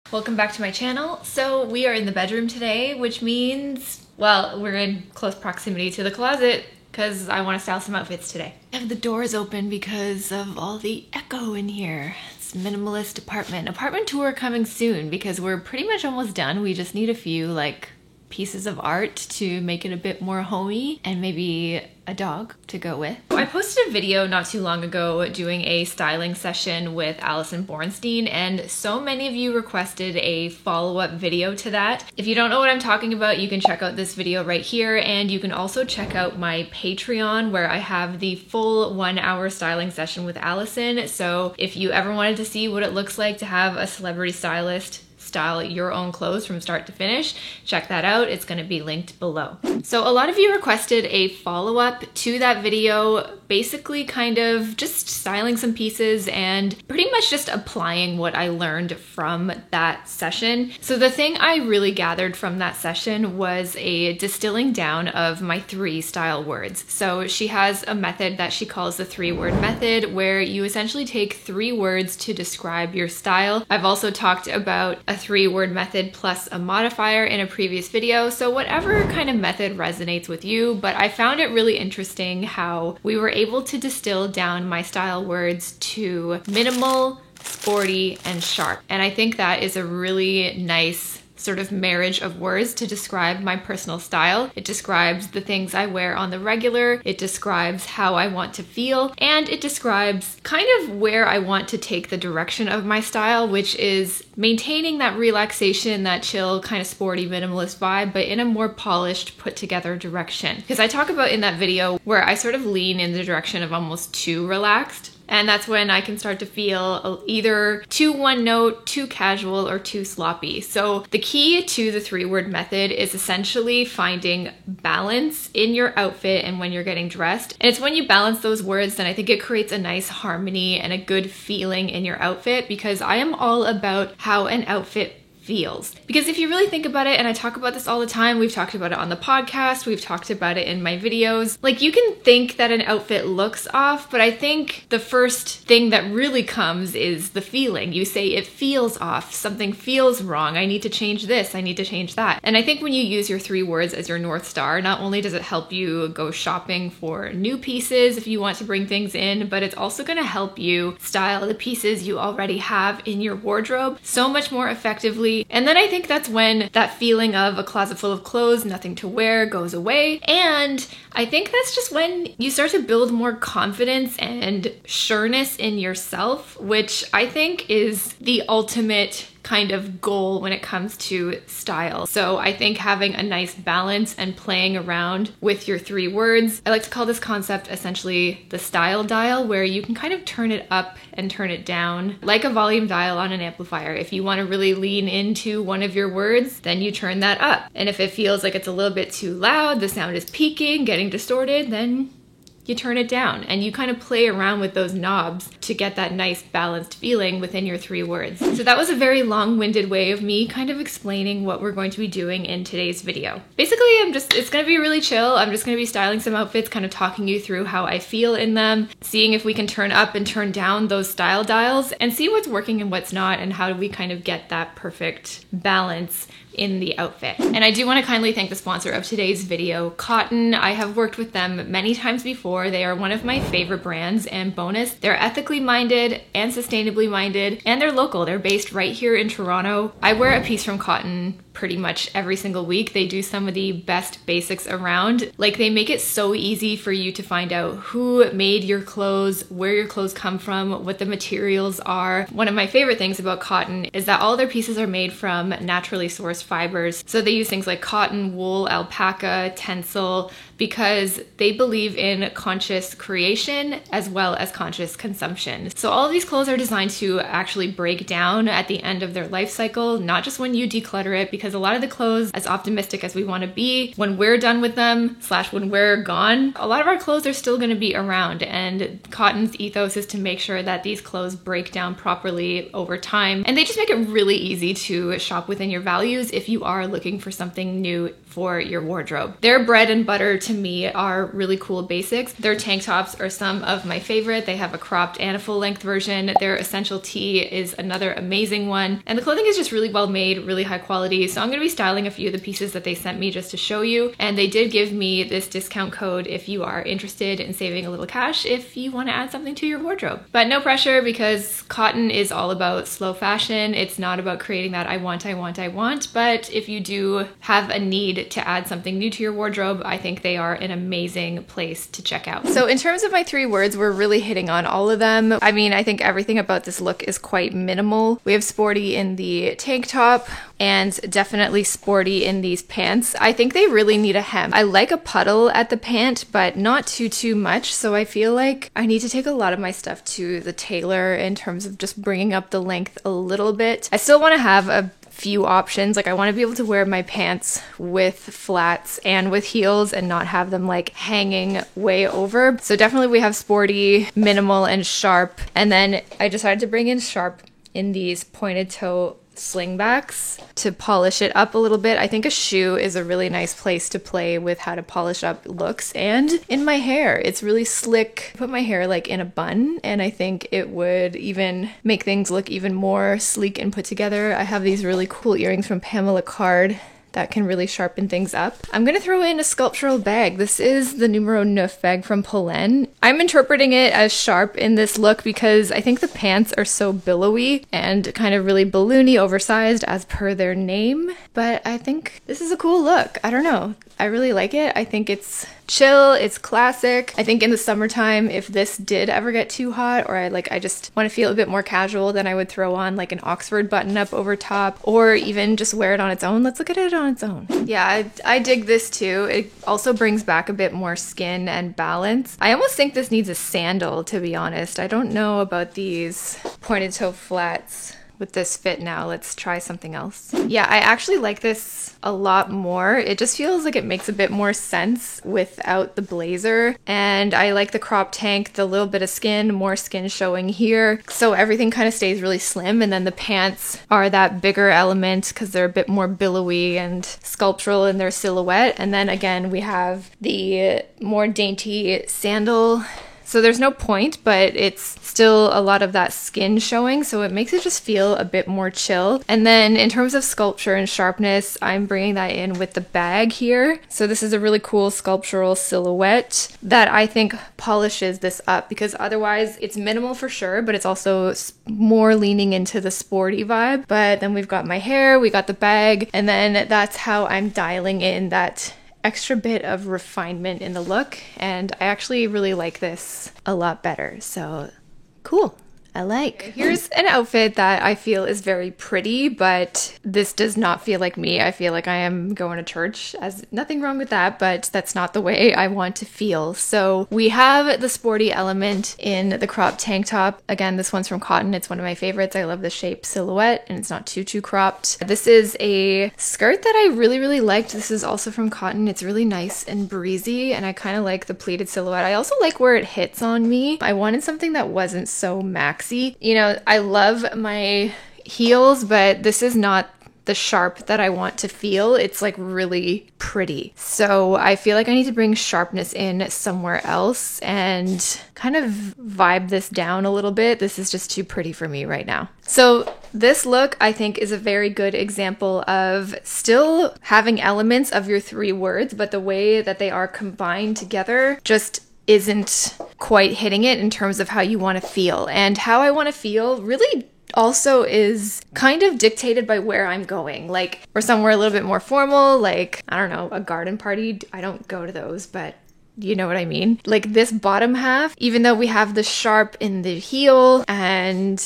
Welcome back to my channel. So we are in the bedroom today, which means, well, we're in close proximity to the closet because I want to style some outfits today. I have the doors open because of all the echo in here. It's a minimalist apartment. Apartment tour coming soon because we're pretty much almost done. We just need a few pieces of art to make it a bit more homey and maybe a dog to go with. I posted a video not too long ago doing a styling session with Alison Bornstein, and so many of you requested a follow-up video to that. If you don't know what I'm talking about, you can check out this video right here, and you can also check out my Patreon where I have the full 1-hour styling session with Alison. So if you ever wanted to see what it looks like to have a celebrity stylist style your own clothes from start to finish, check that out. It's going to be linked below. So a lot of you requested a follow-up to that video, basically kind of just styling some pieces and pretty much just applying what I learned from that session. So the thing I really gathered from that session was a distilling down of my 3 style words. So she has a method that she calls the 3-word method, where you essentially take 3 words to describe your style. I've also talked about a 3-word method plus a modifier in a previous video, so whatever kind of method resonates with you, but I found it really interesting how we were able to distill down my style words to minimal, sporty, and sharp. And I think that is a really nice sort of marriage of words to describe my personal style. It describes the things I wear on the regular, it describes how I want to feel, and it describes kind of where I want to take the direction of my style, which is maintaining that relaxation, that chill, kind of sporty, minimalist vibe, but in a more polished, put together direction. Because I talk about in that video where I sort of lean in the direction of almost too relaxed. And that's when I can start to feel either too one note, too casual, or too sloppy. So the key to the 3-word method is essentially finding balance in your outfit and when you're getting dressed. And it's when you balance those words, then I think it creates a nice harmony and a good feeling in your outfit, because I am all about how an outfit feels. Because if you really think about it, and I talk about this all the time, we've talked about it on the podcast, we've talked about it in my videos, you can think that an outfit looks off, but I think the first thing that really comes is the feeling. You say it feels off, something feels wrong, I need to change this, I need to change that. And I think when you use your 3 words as your North Star, not only does it help you go shopping for new pieces if you want to bring things in, but it's also going to help you style the pieces you already have in your wardrobe so much more effectively. And then I think that's when that feeling of a closet full of clothes, nothing to wear, goes away. And I think that's just when you start to build more confidence and sureness in yourself, which I think is the ultimate kind of goal when it comes to style. So I think having a nice balance and playing around with your 3 words, I like to call this concept essentially the style dial, where you can kind of turn it up and turn it down like a volume dial on an amplifier. If you want to really lean into one of your words, then you turn that up. And if it feels like it's a little bit too loud, the sound is peaking, getting distorted, then you turn it down, and you kind of play around with those knobs to get that nice balanced feeling within your 3 words. So that was a very long-winded way of me kind of explaining what we're going to be doing in today's video. Basically, it's gonna be really chill. I'm just gonna be styling some outfits, kind of talking you through how I feel in them, seeing if we can turn up and turn down those style dials and see what's working and what's not, and how do we kind of get that perfect balance in the outfit. And I do want to kindly thank the sponsor of today's video, Cotton. I have worked with them many times before. They are one of my favorite brands, and bonus, they're ethically minded and sustainably minded, and they're local. They're based right here in Toronto. I wear a piece from Cotton pretty much every single week. They do some of the best basics around. They make it so easy for you to find out who made your clothes, where your clothes come from, what the materials are. One of my favorite things about Cotton is that all their pieces are made from naturally sourced fibers. So they use things like cotton, wool, alpaca, tencel, because they believe in conscious creation as well as conscious consumption. So all of these clothes are designed to actually break down at the end of their life cycle, not just when you declutter it, because a lot of the clothes, as optimistic as we want to be, when we're done with them, / when we're gone, a lot of our clothes are still going to be around, and Cotton's ethos is to make sure that these clothes break down properly over time, and they just make it really easy to shop within your values if you are looking for something new for your wardrobe. Their bread and butter to me are really cool basics. Their tank tops are some of my favorite. They have a cropped and a full length version. Their essential tee is another amazing one. And the clothing is just really well made, really high quality. So I'm gonna be styling a few of the pieces that they sent me just to show you. And they did give me this discount code if you are interested in saving a little cash if you wanna add something to your wardrobe. But no pressure, because Cotton is all about slow fashion. It's not about creating that I want. But if you do have a need to add something new to your wardrobe, I think they are an amazing place to check out. So in terms of my 3 words, we're really hitting on all of them. I mean, I think everything about this look is quite minimal. We have sporty in the tank top and definitely sporty in these pants. I think they really need a hem. I like a puddle at the pant, but not too much. So I feel like I need to take a lot of my stuff to the tailor in terms of just bringing up the length a little bit. I still want to have a few options. Like I want to be able to wear my pants with flats and with heels and not have them like hanging way over. So definitely we have sporty, minimal, and sharp. And then I decided to bring in sharp in these pointed toe slingbacks to polish it up a little bit. I think a shoe is a really nice place to play with how to polish up looks. And in my hair, it's really slick. I put my hair like in a bun, and I think it would even make things look even more sleek and put together. I have these really cool earrings from Pamela Card that can really sharpen things up. I'm gonna throw in a sculptural bag. This is the numero 9 bag from Polène. I'm interpreting it as sharp in this look because I think the pants are so billowy and kind of really balloony, oversized as per their name. But I think this is a cool look. I don't know. I really like it. I think it's chill, it's classic. I think in the summertime, if this did ever get too hot, or I just want to feel a bit more casual, then I would throw on like an Oxford button up over top, or even just wear it on its own. Let's look at it on its own. Yeah, I dig this too. It also brings back a bit more skin and balance. I almost think this needs a sandal, to be honest. I don't know about these pointed toe flats with this fit now. Let's try something else. Yeah, I actually like this a lot more. It just feels like it makes a bit more sense without the blazer. And I like the crop tank, the little bit of skin, more skin showing here. So everything kind of stays really slim. And then the pants are that bigger element because they're a bit more billowy and sculptural in their silhouette. And then again, we have the more dainty sandal. So there's no point, but it's still a lot of that skin showing, so it makes it just feel a bit more chill. And then in terms of sculpture and sharpness, I'm bringing that in with the bag here. So this is a really cool sculptural silhouette that I think polishes this up, because otherwise it's minimal for sure, but it's also more leaning into the sporty vibe. But then we've got my hair, we got the bag, and then that's how I'm dialing in that extra bit of refinement in the look, and I actually really like this a lot better. So cool. I like. Here's an outfit that I feel is very pretty, but this does not feel like me. I feel like I am going to church, as nothing wrong with that, but that's not the way I want to feel. So we have the sporty element in the crop tank top. Again, this one's from Cotton. It's one of my favorites. I love the shape silhouette, and it's not too cropped. This is a skirt that I really liked. This is also from Cotton. It's really nice and breezy, and I kind of like the pleated silhouette. I also like where it hits on me. I wanted something that wasn't so maxi. You know, I love my heels, but this is not the sharp that I want to feel. It's like really pretty. So I feel like I need to bring sharpness in somewhere else and kind of vibe this down a little bit. This is just too pretty for me right now. So this look, I think, is a very good example of still having elements of your 3 words, but the way that they are combined together just isn't quite hitting it in terms of how you want to feel. And how I want to feel really also is kind of dictated by where I'm going. Like, or somewhere a little bit more formal, like, I don't know, a garden party. I don't go to those, but you know what I mean? Like this bottom half, even though we have the sharp in the heel and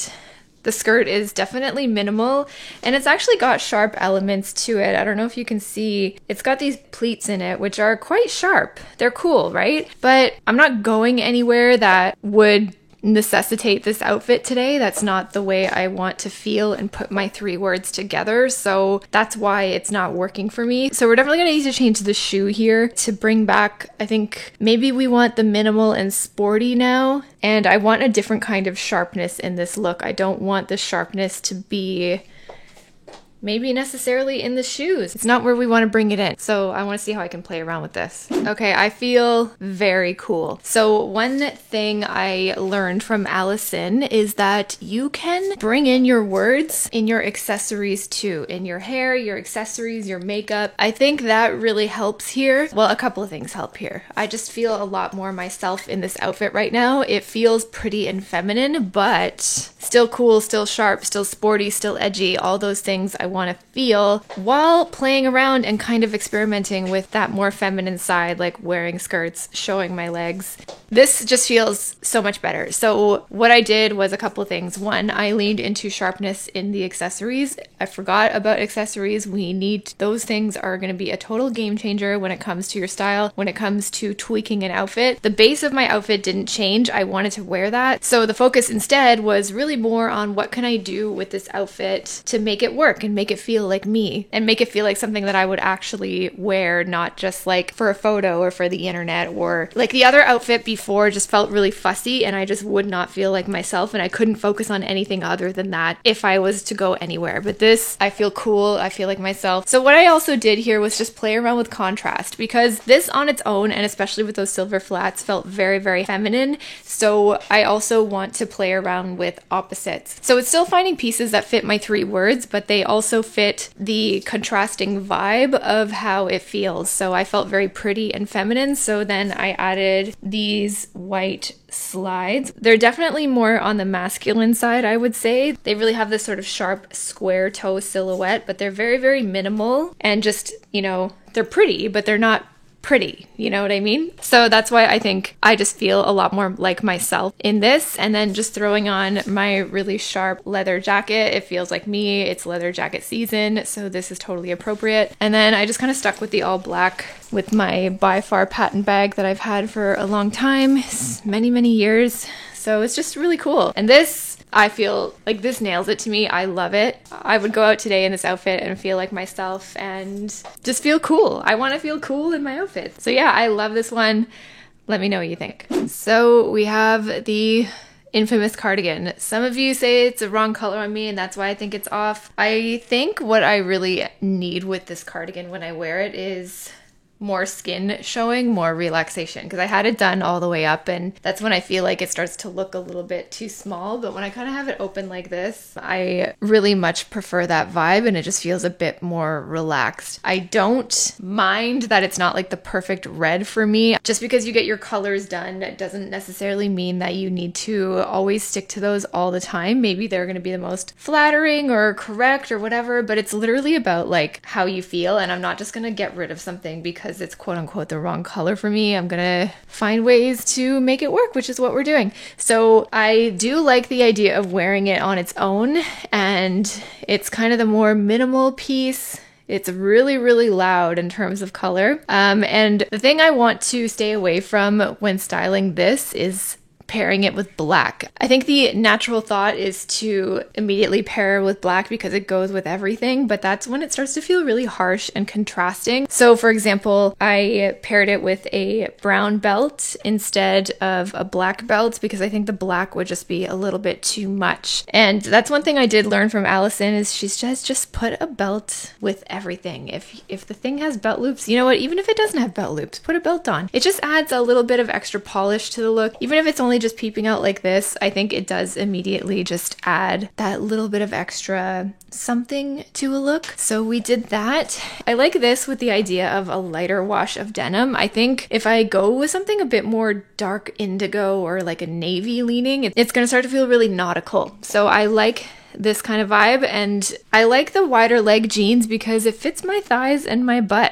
the skirt is definitely minimal, and it's actually got sharp elements to it. I don't know if you can see, it's got these pleats in it, which are quite sharp. They're cool, right? But I'm not going anywhere that would necessitate this outfit today. That's not the way I want to feel and put my 3 words together. So that's why it's not working for me. So we're definitely gonna need to change the shoe here to bring back, I think maybe we want the minimal and sporty now. And I want a different kind of sharpness in this look. I don't want the sharpness to be maybe necessarily in the shoes. It's not where we want to bring it in. So I want to see how I can play around with this. Okay, I feel very cool. So one thing I learned from Allison is that you can bring in your words in your accessories too, in your hair, your accessories, your makeup. I think that really helps here. Well, a couple of things help here. I just feel a lot more myself in this outfit right now. It feels pretty and feminine, but still cool, still sharp, still sporty, still edgy, all those things I want to feel while playing around and kind of experimenting with that more feminine side, like wearing skirts, showing my legs. This just feels so much better. So what I did was a couple of things. One, I leaned into sharpness in the accessories. I forgot about accessories. Those things are going to be a total game changer when it comes to your style, when it comes to tweaking an outfit. The base of my outfit didn't change. I wanted to wear that. So the focus instead was really more on what can I do with this outfit to make it work and make it feel like me and make it feel like something that I would actually wear, not just like for a photo or for the internet, or like the other outfit before just felt really fussy and I just would not feel like myself and I couldn't focus on anything other than that if I was to go anywhere. But this, I feel cool, I feel like myself. So what I also did here was just play around with contrast, because this on its own, and especially with those silver flats, felt very, very feminine. So I also want to play around with opposites. So it's still finding pieces that fit my 3 words, but they also fit the contrasting vibe of how it feels. So I felt very pretty and feminine. So then I added these white slides. They're definitely more on the masculine side, I would say. They really have this sort of sharp square toe silhouette, but they're very, very minimal and just, they're pretty, but they're not pretty, you know what I mean? So that's why I think I just feel a lot more like myself in this. And then just throwing on my really sharp leather jacket, it feels like me. It's leather jacket season, so this is totally appropriate. And then I just kind of stuck with the all black with my by far patent bag that I've had for a long time, many, many years. So it's just really cool. And this, I feel like this nails it to me. I love it. I would go out today in this outfit and feel like myself and just feel cool. I want to feel cool in my outfit. So yeah, I love this one. Let me know what you think. So we have the infamous cardigan. Some of you say it's a wrong color on me and that's why I think it's off. I think what I really need with this cardigan when I wear it is more skin showing, more relaxation, because I had it done all the way up and that's when I feel like it starts to look a little bit too small. But when I kind of have it open like this, I really much prefer that vibe and it just feels a bit more relaxed. I don't mind that it's not like the perfect red for me. Just because you get your colors done doesn't necessarily mean that you need to always stick to those all the time. Maybe they're going to be the most flattering or correct or whatever, but it's literally about like how you feel. And I'm not just going to get rid of something because it's quote unquote the wrong color for me. I'm gonna find ways to make it work, which is what we're doing. So I do like the idea of wearing it on its own, and it's kind of the more minimal piece. It's really, really loud in terms of color. And the thing I want to stay away from when styling this is pairing it with black. I think the natural thought is to immediately pair with black because it goes with everything, but that's when it starts to feel really harsh and contrasting. So for example, I paired it with a brown belt instead of a black belt because I think the black would just be a little bit too much. And that's one thing I did learn from Allison is she says just put a belt with everything. If the thing has belt loops, you know what, even if it doesn't have belt loops, put a belt on. It just adds a little bit of extra polish to the look. Even if it's only just peeping out like this, I think it does immediately just add that little bit of extra something to a look. So we did that. I like this with the idea of a lighter wash of denim. I think if I go with something a bit more dark indigo or like a navy leaning, it's going to start to feel really nautical. So I like this kind of vibe, and I like the wider leg jeans because it fits my thighs and my butt.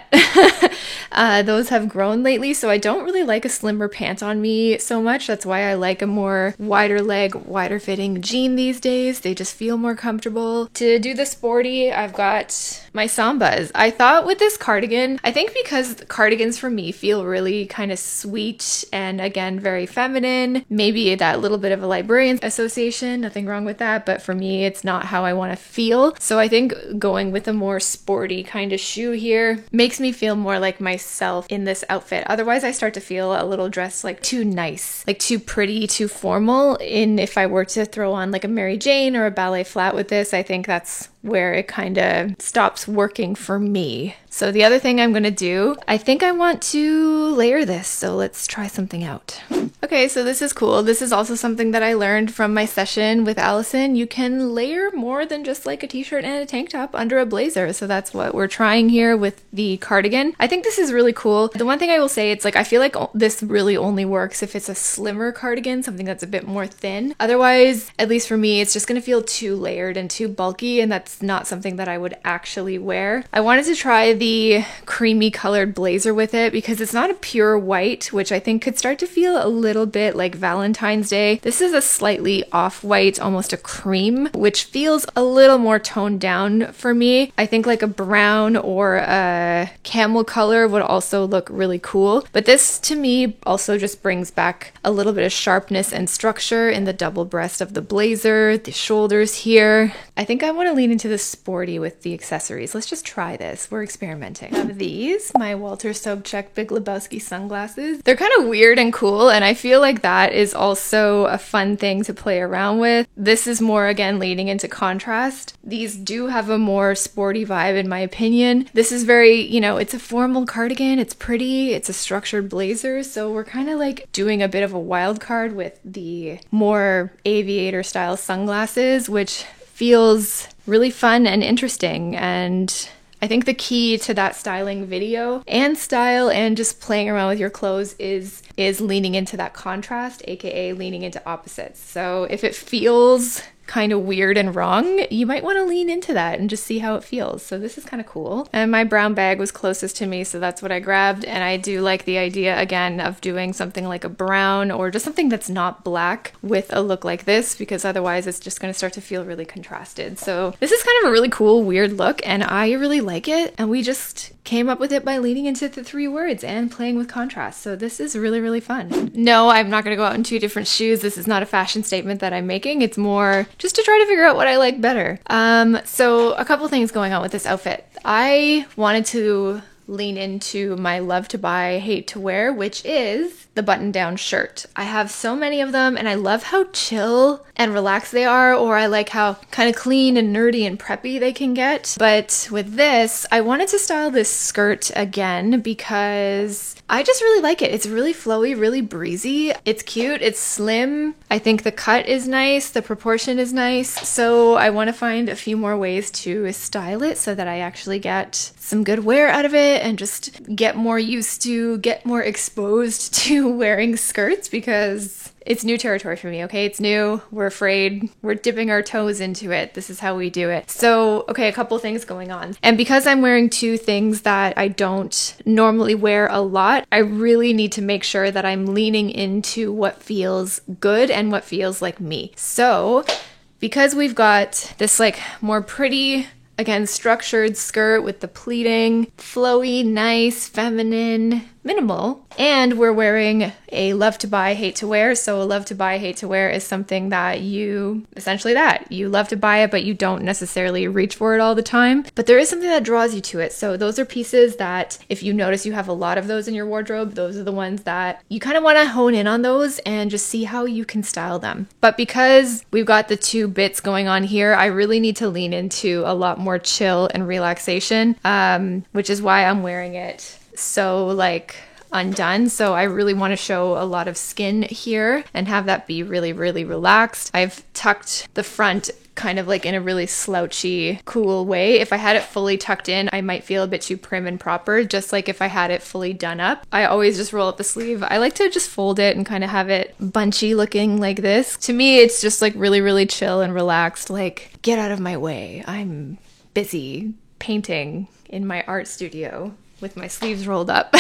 Those have grown lately, so I don't really like a slimmer pant on me so much. That's why I like a more wider leg, wider fitting jean these days. They just feel more comfortable. To do the sporty, I've got my Sambas. I thought with this cardigan, I think because cardigans for me feel really kind of sweet and again very feminine, maybe that little bit of a librarian association, nothing wrong with that, but for me it's not how I want to feel. So I think going with a more sporty kind of shoe here makes me feel more like myself in this outfit. Otherwise, I start to feel a little dressed like too nice, like too pretty, too formal. And if I were to throw on like a Mary Jane or a ballet flat with this, I think that's where it kind of stops working for me. So the other thing I'm going to do, I think I want to layer this. So let's try something out. Okay, so this is cool. This is also something that I learned from my session with Allison. You can layer more than just like a t-shirt and a tank top under a blazer. So that's what we're trying here with the cardigan. I think this is really cool. The one thing I will say, it's like, I feel like this really only works if it's a slimmer cardigan, something that's a bit more thin. Otherwise, at least for me, it's just going to feel too layered and too bulky, and that's not something that I would actually wear. I wanted to try the creamy colored blazer with it because it's not a pure white, which I think could start to feel a little bit like Valentine's Day. This is a slightly off-white, almost a cream, which feels a little more toned down for me. I think like a brown or a camel color would also look really cool. But this to me also just brings back a little bit of sharpness and structure in the double breast of the blazer, the shoulders here. I think I want to lean into the sporty with the accessories. Let's just try this. We're experimenting. I have these, my Walter Sobchak Big Lebowski sunglasses. They're kind of weird and cool, and I feel like that is also a fun thing to play around with. This is more, again, leaning into contrast. These do have a more sporty vibe in my opinion. This is very, you know, it's a formal cardigan, it's pretty, it's a structured blazer, so we're kind of like doing a bit of a wild card with the more aviator style sunglasses, which feels really fun and interesting. And I think the key to that styling video and style and just playing around with your clothes is leaning into that contrast, aka leaning into opposites. So if it feels kind of weird and wrong, you might want to lean into that and just see how it feels. So this is kind of cool. And my brown bag was closest to me, so that's what I grabbed. And I do like the idea, again, of doing something like a brown or just something that's not black with a look like this, because otherwise it's just going to start to feel really contrasted. So this is kind of a really cool, weird look, and I really like it. And we just came up with it by leaning into the 3 words and playing with contrast. So this is really, really fun. No, I'm not going to go out in 2 different shoes. This is not a fashion statement that I'm making. It's more just to try to figure out what I like better. So a couple things going on with this outfit. I wanted to lean into my love to buy, hate to wear, which is the button-down shirt. I have so many of them, and I love how chill and relaxed they are, or I like how kind of clean and nerdy and preppy they can get. But with this, I wanted to style this skirt again because I just really like it. It's really flowy, really breezy. It's cute, it's slim. I think the cut is nice, the proportion is nice. So I want to find a few more ways to style it so that I actually get some good wear out of it and just get more used to, get more exposed to wearing skirts, because it's new territory for me, okay? It's new. We're afraid. We're dipping our toes into it. This is how we do it. So, okay, a couple things going on. And because I'm wearing 2 things that I don't normally wear a lot, I really need to make sure that I'm leaning into what feels good and what feels like me. So, because we've got this like more pretty, again, structured skirt with the pleating, flowy, nice, feminine, minimal, and we're wearing a love to buy, hate to wear. So a love to buy, hate to wear is something that you love to buy it, but you don't necessarily reach for it all the time. But there is something that draws you to it. So those are pieces that if you notice you have a lot of those in your wardrobe, those are the ones that you kind of want to hone in on those and just see how you can style them. But because we've got the 2 bits going on here, I really need to lean into a lot more chill and relaxation, which is why I'm wearing it so like undone. So I really want to show a lot of skin here and have that be really, really relaxed. I've tucked the front kind of like in a really slouchy, cool way. If I had it fully tucked in, I might feel a bit too prim and proper, just like if I had it fully done up. I always just roll up the sleeve. I like to just fold it and kind of have it bunchy looking like this. To me, it's just like really, really chill and relaxed. Like, get out of my way. I'm busy painting in my art studio with my sleeves rolled up.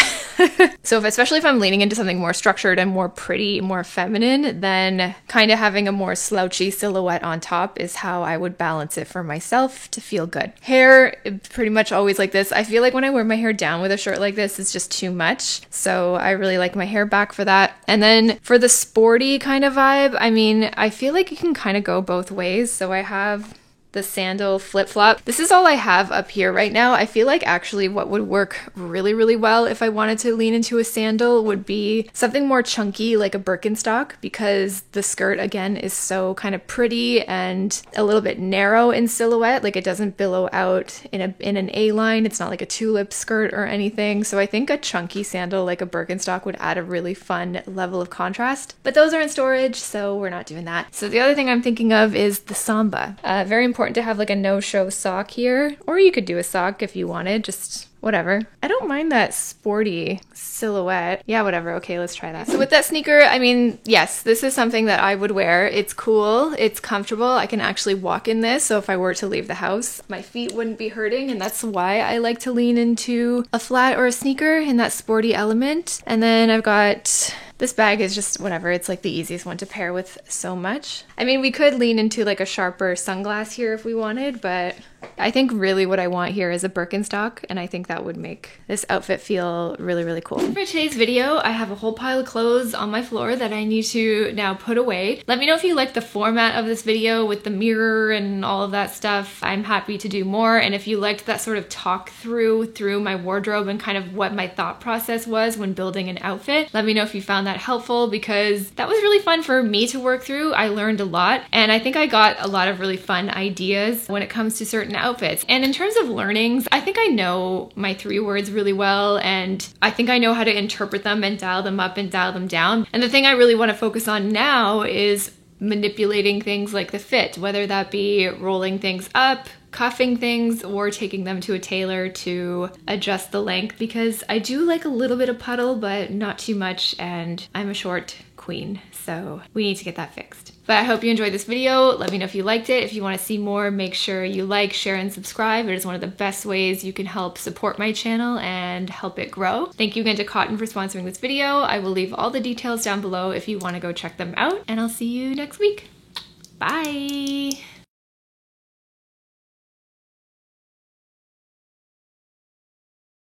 So especially if I'm leaning into something more structured and more pretty, more feminine, then kind of having a more slouchy silhouette on top is how I would balance it for myself to feel good. Hair, pretty much always like this. I feel like when I wear my hair down with a shirt like this, it's just too much. So I really like my hair back for that. And then for the sporty kind of vibe, I mean, I feel like you can kind of go both ways. So I have the sandal flip-flop. This is all I have up here right now. I feel like actually what would work really, really well if I wanted to lean into a sandal would be something more chunky like a Birkenstock, because the skirt again is so kind of pretty and a little bit narrow in silhouette. Like it doesn't billow out in an A-line. It's not like a tulip skirt or anything. So I think a chunky sandal like a Birkenstock would add a really fun level of contrast. But those are in storage, so we're not doing that. So the other thing I'm thinking of is the Samba. Very important to have like a no-show sock here, or you could do a sock if you wanted, just whatever. I don't mind that sporty silhouette. Yeah, whatever. Okay, let's try that. So with that sneaker, I mean, yes, this is something that I would wear. It's cool. It's comfortable. I can actually walk in this. So if I were to leave the house, my feet wouldn't be hurting. And that's why I like to lean into a flat or a sneaker in that sporty element. And then I've got... this bag is just whatever. It's like the easiest one to pair with so much. I mean, we could lean into like a sharper sunglass here if we wanted, but I think really what I want here is a Birkenstock, and I think that would make this outfit feel really, really cool. For today's video, I have a whole pile of clothes on my floor that I need to now put away. Let me know if you like the format of this video with the mirror and all of that stuff. I'm happy to do more, and if you liked that sort of talk through my wardrobe and kind of what my thought process was when building an outfit, let me know if you found that helpful, because that was really fun for me to work through. I learned a lot, and I think I got a lot of really fun ideas when it comes to certain outfits. And in terms of learnings, I think I know my 3 words really well, and I think I know how to interpret them and dial them up and dial them down. And the thing I really want to focus on now is manipulating things like the fit, whether that be rolling things up, cuffing things, or taking them to a tailor to adjust the length, because I do like a little bit of puddle, but not too much, and I'm a short queen, so we need to get that fixed. But I hope you enjoyed this video. Let me know if you liked it. If you want to see more, make sure you like, share, and subscribe. It is one of the best ways you can help support my channel and help it grow. Thank you again to Cotton for sponsoring this video. I will leave all the details down below if you want to go check them out, and I'll see you next week. Bye!